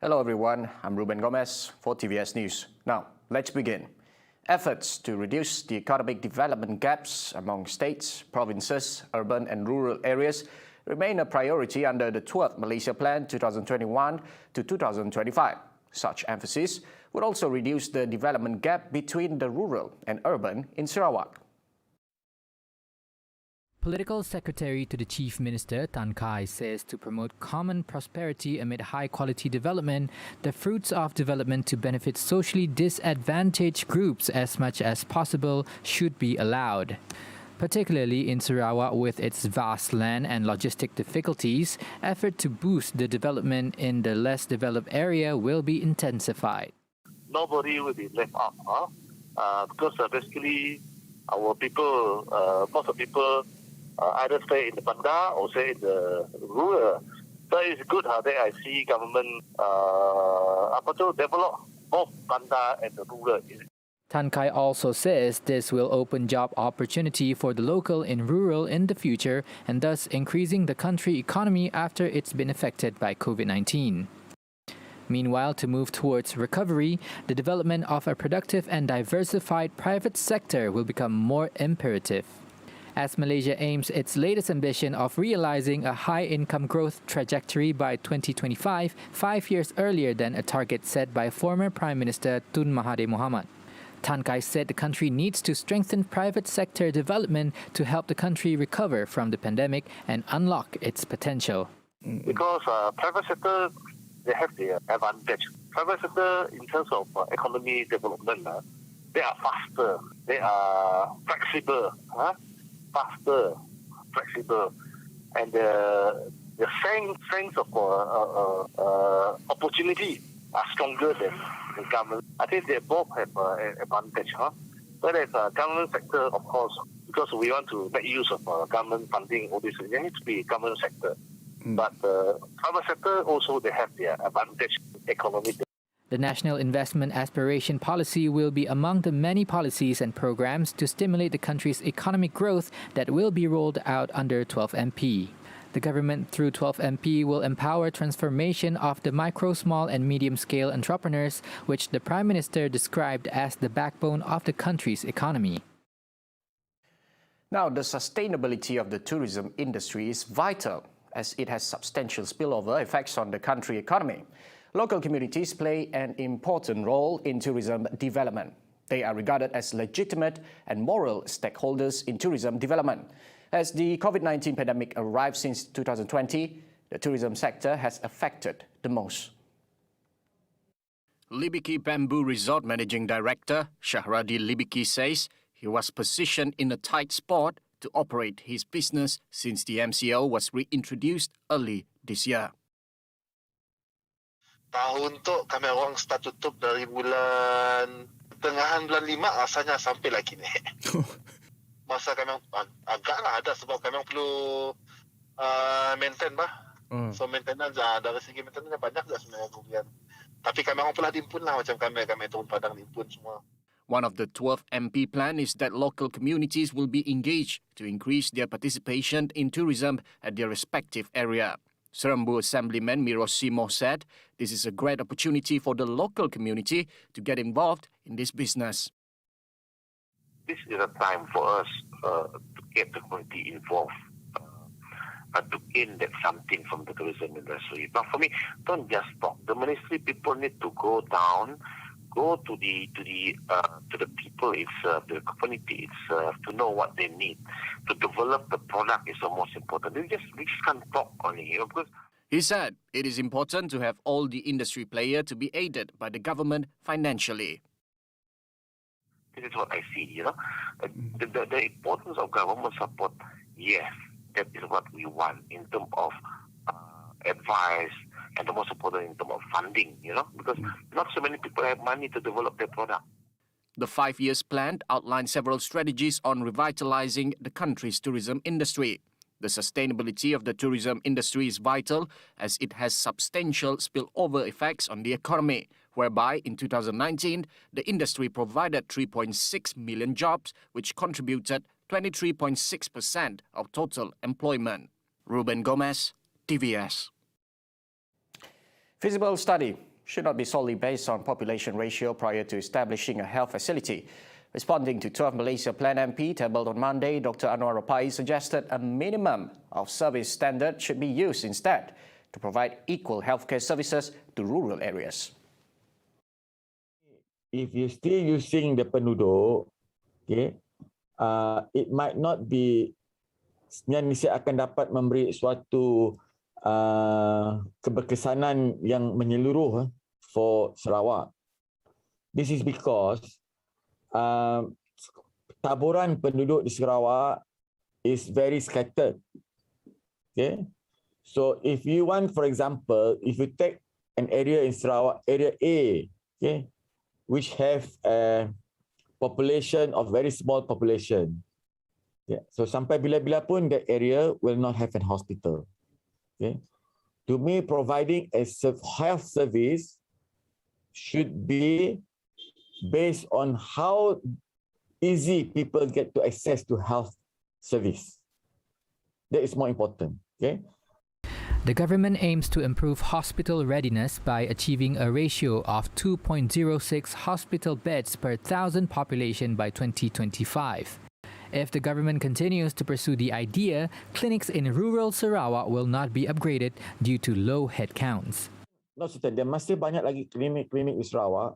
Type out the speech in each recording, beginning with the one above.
Hello everyone, I'm Ruben Gomez for TVS News. Now, let's begin. Efforts to reduce the economic development gaps among states, provinces, urban and rural areas remain a priority under the 12th Malaysia Plan 2021 to 2025. Such emphasis would also reduce the development gap between the rural and urban in Sarawak. Political Secretary to the Chief Minister, Tan Kai, says to promote common prosperity amid high-quality development, the fruits of development to benefit socially disadvantaged groups as much as possible should be allowed. Particularly in Sarawak with its vast land and logistic difficulties, effort to boost the development in the less developed area will be intensified. Nobody will be left out because basically our people, most of the people either stay in the bandar or stay in the rural. So it's good how I see government to develop both bandar and the rural. Tan Kai also says this will open job opportunity for the local in rural in the future and thus increasing the country economy after it's been affected by COVID-19. Meanwhile, to move towards recovery, the development of a productive and diversified private sector will become more imperative. As Malaysia aims its latest ambition of realizing a high-income growth trajectory by 2025, 5 years earlier than a target set by former Prime Minister Tun Mahathir Mohamad. Tan Kai said the country needs to strengthen private sector development to help the country recover from the pandemic and unlock its potential. Because private sector, they have the advantage. Private sector, in terms of economy development, they are faster, they are flexible, faster, flexible, and the strength of opportunity are stronger than the government. I think they both have an advantage. Whereas government sector, of course, because we want to make use of government funding, all this, there needs to be government sector. But private sector also, they have their advantage economic. The National Investment Aspiration Policy will be among the many policies and programs to stimulate the country's economic growth that will be rolled out under 12MP. The government through 12MP will empower transformation of the micro, small and medium-scale entrepreneurs, which the Prime Minister described as the backbone of the country's economy. Now, the sustainability of the tourism industry is vital as it has substantial spillover effects on the country economy. Local communities play an important role in tourism development. They are regarded as legitimate and moral stakeholders in tourism development. As the COVID-19 pandemic arrived since 2020, the tourism sector has affected the most. Libiki Bamboo Resort Managing Director Shahradi Libiki says he was positioned in a tight spot to operate his business since the MCO was reintroduced early this year. Tahun tu kami orang start tutup dari bulan tengahan bulan 5 asalnya sampai lagi ni. Masa kami agaklah ada sebab kami perlu maintain bah. So maintenance dari segi maintenance banyak dah sebenarnya kerugian. Tapi kami orang pula diimpun lah macam kami turun padang diimpun semua. One of the 12 MP plan is that local communities will be engaged to increase their participation in tourism at their respective area. Serembu Assemblyman Mirosimo said this is a great opportunity for the local community to get involved in this business. This is a time for us to get the community involved, to gain that something from the tourism industry. But for me, don't just talk. The ministry people need to go down, go to the people itself, the community itself, to know what they need. To develop the product is the most important. We just can't talk only, because he said it is important to have all the industry players to be aided by the government financially. This is what I see, The importance of government support, yes, that is what we want in terms of advice, and the most important in terms of funding, because not so many people have money to develop their product. The 5 years plan outlines several strategies on revitalizing the country's tourism industry. The sustainability of the tourism industry is vital as it has substantial spillover effects on the economy, whereby in 2019, the industry provided 3.6 million jobs, which contributed 23.6% of total employment. Ruben Gomez, TVS. Feasible study should not be solely based on population ratio prior to establishing a health facility. Responding to 12 Malaysia Plan MP tabled on Monday, Dr. Anwar Rapai suggested a minimum of service standard should be used instead to provide equal healthcare services to rural areas. If you're still using the penduduk, okay, it might not be yang akan dapat memberi suatu keberkesanan yang menyeluruh for Sarawak. This is because taburan penduduk di Sarawak is very scattered. Okay, so if you want, for example, if you take an area in Sarawak, area A, okay, which have a population of very small population. Yeah. So sampai bila-bila pun that area will not have a hospital. Okay. To me, providing a health service should be based on how easy people get to access to health service. That is more important. Okay. The government aims to improve hospital readiness by achieving a ratio of 2.06 hospital beds per 1,000 population by 2025. If the government continues to pursue the idea, clinics in rural Sarawak will not be upgraded due to low headcounts. No, certain. There masih banyak lagi klinik-klinik di Sarawak.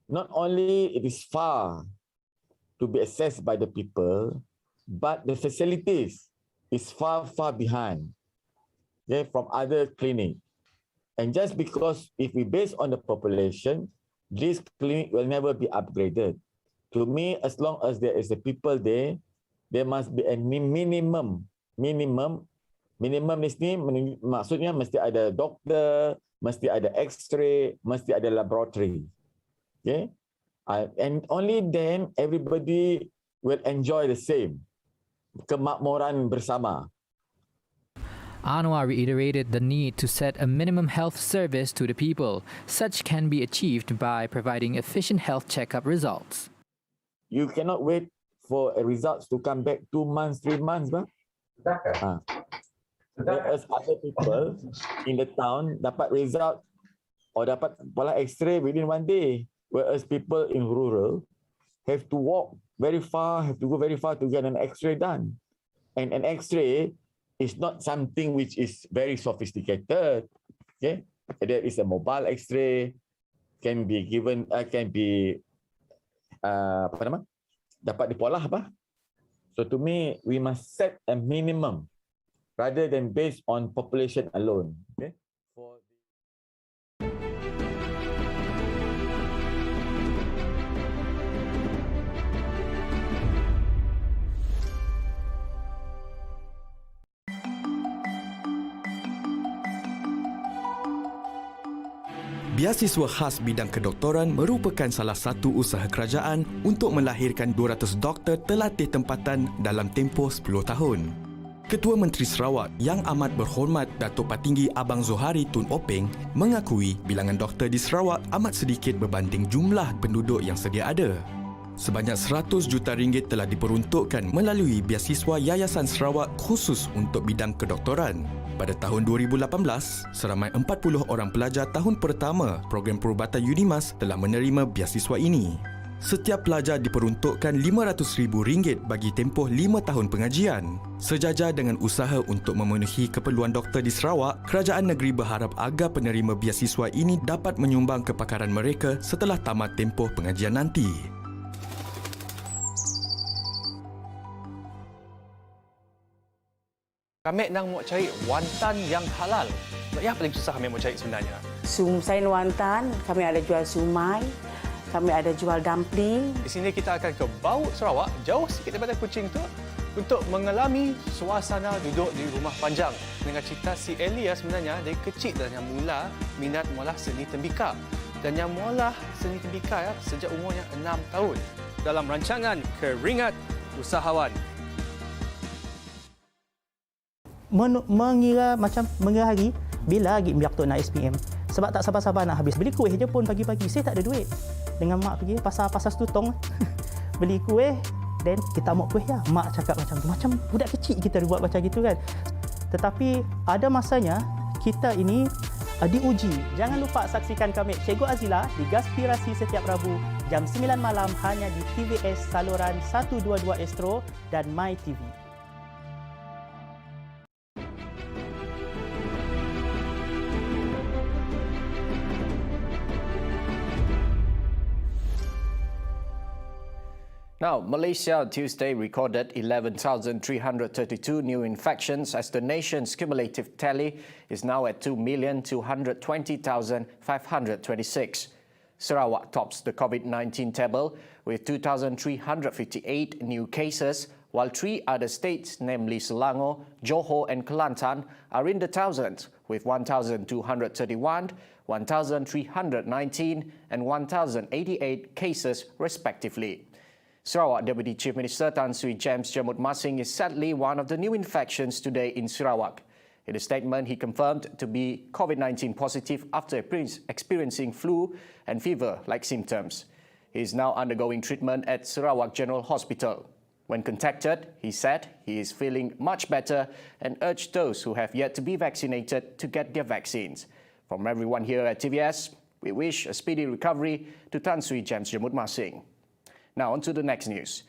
Not only it is far to be accessed by the people, but the facilities is far behind. Okay, from other clinic. And just because if we base on the population, this clinic will never be upgraded. To me, as long as there is a people there must be a minimum ni maksudnya mesti ada doktor, mesti ada X-ray, mesti ada laboratory. Okay? And only then everybody will enjoy the same kemakmuran bersama. Anwar reiterated the need to set a minimum health service to the people. Such can be achieved by providing efficient health checkup results. You cannot wait for results to come back 2 months, 3 months. Whereas other people in the town dapat result or dapat pola X-ray within 1 day. Whereas people in rural have to walk very far, have to go very far to get an X-ray done. And an X-ray is not something which is very sophisticated. Okay, there is a mobile X-ray, can be given, dapat dipolah apa. So to me, we must set a minimum rather than based on population alone. Okay. Beasiswa khas bidang kedoktoran merupakan salah satu usaha kerajaan untuk melahirkan 200 doktor terlatih tempatan dalam tempoh 10 tahun. Ketua Menteri Sarawak Yang Amat Berhormat Datuk Patinggi Abang Zohari Tun Openg mengakui bilangan doktor di Sarawak amat sedikit berbanding jumlah penduduk yang sedia ada. Sebanyak 100 juta ringgit telah diperuntukkan melalui beasiswa Yayasan Sarawak khusus untuk bidang kedoktoran. Pada tahun 2018, seramai 40 orang pelajar tahun pertama program perubatan UNIMAS telah menerima beasiswa ini. Setiap pelajar diperuntukkan RM500,000 bagi tempoh 5 tahun pengajian. Sejajar dengan usaha untuk memenuhi keperluan doktor di Sarawak, kerajaan negeri berharap agar penerima beasiswa ini dapat menyumbang kepakaran mereka setelah tamat tempoh pengajian nanti. Kami nak mau cari wantan yang halal. Yang paling susah kami mau cari sebenarnya. Selain wantan, kami ada jual sumai, kami ada jual dumpling. Di sini kita akan ke Bau Sarawak, jauh sikit daripada Kuching tu. untuk mengalami suasana duduk di rumah panjang. Dengan cerita si Elia sebenarnya dari kecil dah yang mula minat mengolah seni tembikar. Dan yang mengolah seni tembikar sejak umurnya 6 tahun. Dalam rancangan Keringat Usahawan. Mengira hari bila lagi biar tu nak SPM. Sebab tak sabar-sabar nak habis. Beli kuih je pun pagi-pagi. Saya tak ada duit. Dengan mak pergi pasar Setutong. Beli kuih. Dan kita mau kuih ya. Mak cakap macam tu. Macam budak kecil kita buat macam gitu kan. Tetapi ada masanya kita ini diuji. Jangan lupa saksikan kami Cikgu Azila di Gaspirasi setiap Rabu jam 9 malam hanya di TVS saluran 122 Astro dan My TV. Now, Malaysia Tuesday recorded 11,332 new infections as the nation's cumulative tally is now at 2,220,526. Sarawak tops the COVID-19 table with 2,358 new cases, while 3 other states, namely Selangor, Johor and Kelantan, are in the thousands with 1,231, 1,319 and 1,088 cases respectively. Sarawak Deputy Chief Minister Tan Sri James Jamut Masing is sadly one of the new infections today in Sarawak. In a statement, he confirmed to be COVID-19 positive after experiencing flu and fever-like symptoms. He is now undergoing treatment at Sarawak General Hospital. When contacted, he said he is feeling much better and urged those who have yet to be vaccinated to get their vaccines. From everyone here at TVS, we wish a speedy recovery to Tan Sri James Jamut Masing. Now on to the next news.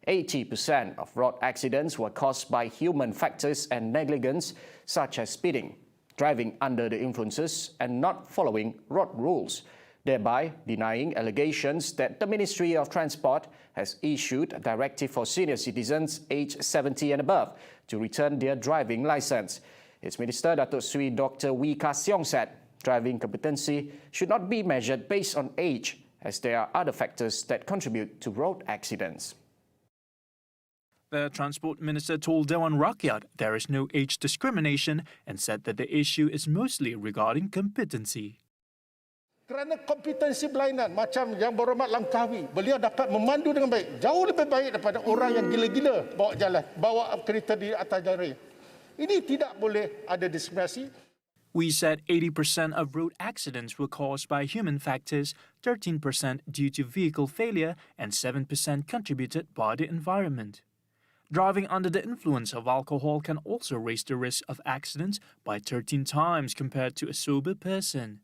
80% of road accidents were caused by human factors and negligence such as speeding, driving under the influences and not following road rules, thereby denying allegations that the Ministry of Transport has issued a directive for senior citizens aged 70 and above to return their driving licence. Its Minister Datuk Sri Dr. Wee Ka Siong said driving competency should not be measured based on age, as there are other factors that contribute to road accidents. The Transport Minister told Dewan Rakyat there is no age discrimination and said that the issue is mostly regarding competency. Kerana kompetensi berlainan macam yang Berhormat Langkawi, beliau dapat memandu dengan baik, jauh lebih baik daripada orang yang gila-gila bawa kereta di atas jalan. Ini tidak boleh ada diskriminasi. We said 80% of road accidents were caused by human factors, 13% due to vehicle failure, and 7% contributed by the environment. Driving under the influence of alcohol can also raise the risk of accidents by 13 times compared to a sober person.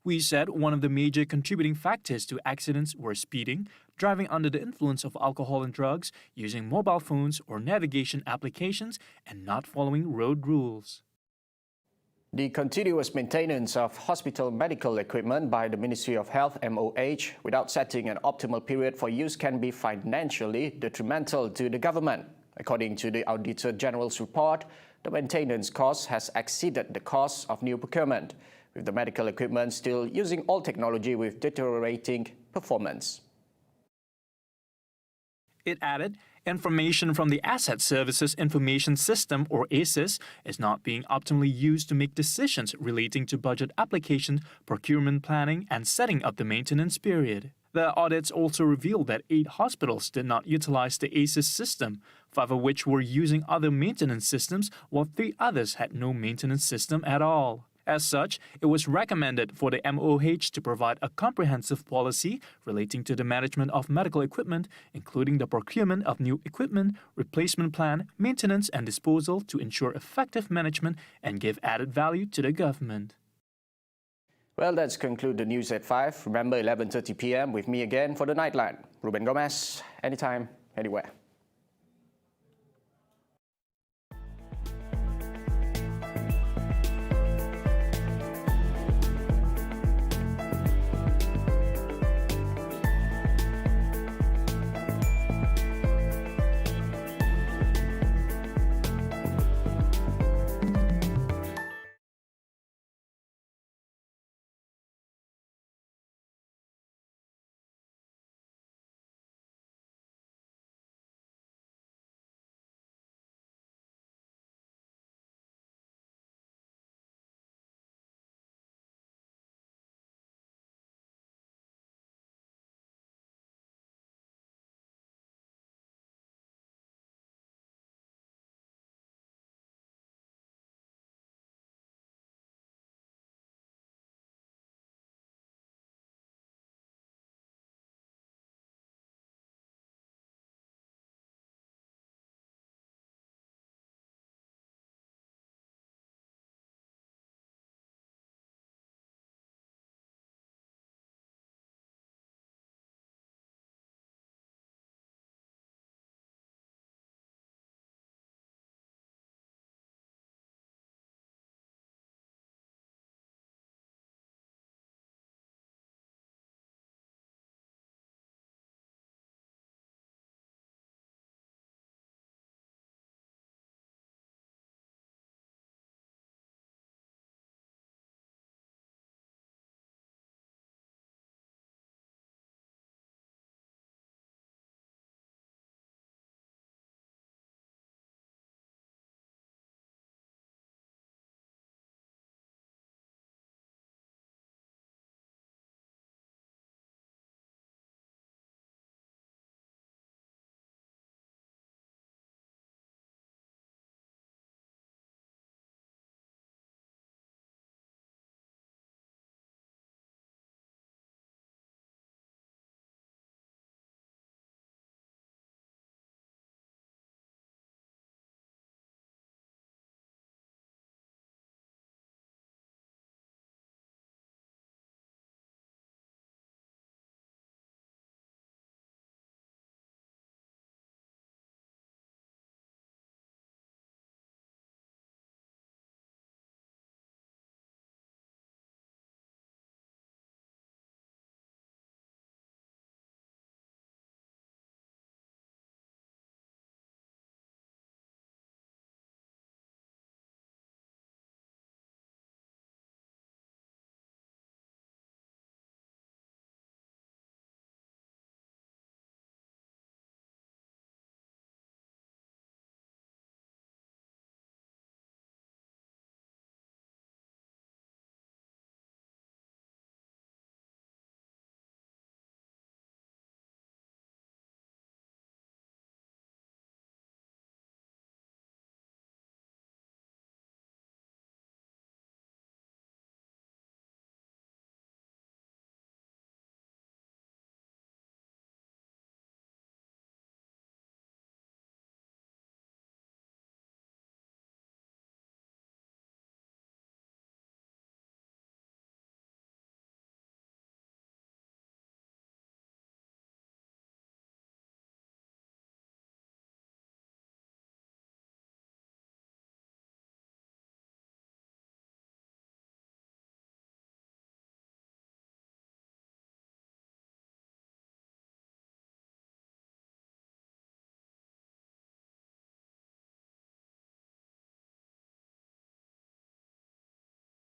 We said one of the major contributing factors to accidents were speeding, driving under the influence of alcohol and drugs, using mobile phones or navigation applications, and not following road rules. The continuous maintenance of hospital medical equipment by the Ministry of Health MOH without setting an optimal period for use can be financially detrimental to the government. According to the Auditor General's report, the maintenance cost has exceeded the cost of new procurement, with the medical equipment still using old technology with deteriorating performance. It added, information from the Asset Services Information System, or ASIS, is not being optimally used to make decisions relating to budget application, procurement planning, and setting up the maintenance period. The audits also revealed that 8 hospitals did not utilize the ASIS system, 5 of which were using other maintenance systems, while 3 others had no maintenance system at all. As such, it was recommended for the MOH to provide a comprehensive policy relating to the management of medical equipment, including the procurement of new equipment, replacement plan, maintenance and disposal to ensure effective management and give added value to the government. Well, that's conclude the news at 5. Remember, 11:30 p.m. with me again for the Nightline. Ruben Gomez, anytime, anywhere.